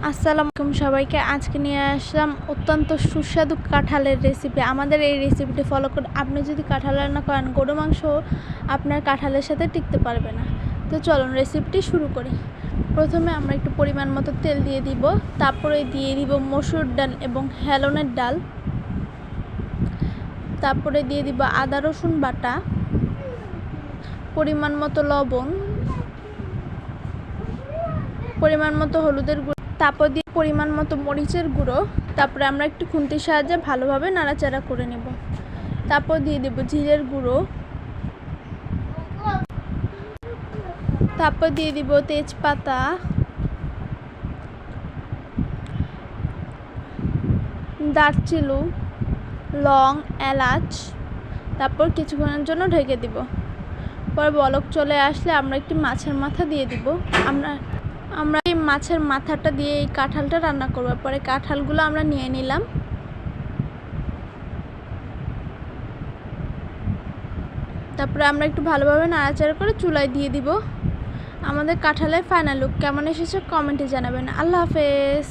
আসসালামু আলাইকুম সবাইকে। আজকে নিয়ে আসলাম অত্যন্ত সুস্বাদু কাঁঠালের রেসিপি। আমাদের এই রেসিপিটি ফলো করে আপনি যদি কাঁঠাল রান্না করেন, গরু মাংস আপনার কাঁঠালের সাথে টিকতে পারবে না। তো চলুন রেসিপিটি শুরু করি। প্রথমে আমরা একটু পরিমাণ মতো তেল দিয়ে দিব, তারপরে দিয়ে দিব মসুর ডাল এবং হেলনের ডাল, তারপরে দিয়ে দিব আদা রসুন বাটা, পরিমাণ মতো লবণ, পরিমাণ মতো হলুদের গুঁড়ো, তারপর দিয়ে পরিমাণ মতো মরিচের গুঁড়ো। তারপরে আমরা একটু খুন্তির সাহায্যে ভালোভাবে নাড়াচাড়া করে নেব। তারপর দিয়ে দেব জিরের গুঁড়ো, তারপর দিয়ে দিব তেজপাতা, দারচিনি, লং, এলাচ। তারপর কিছুক্ষণের জন্য ঢেকে দিব। পরে বলক চলে আসলে আমরা একটি মাছের মাথা দিয়ে দিব। আমরা এই মাছের মাথাটা দিয়ে এই কাঁঠালটা রান্না করব। পরে কাঁঠালগুলো আমরা নিয়ে নিলাম। তারপরে আমরা একটু ভালোভাবে নাড়াচাড়া করে চুলায় দিয়ে দিব। আমাদের কাঁঠালের ফাইনাল লুক কেমন এসেছে কমেন্টে জানাবেন। আল্লাহ হাফেজ।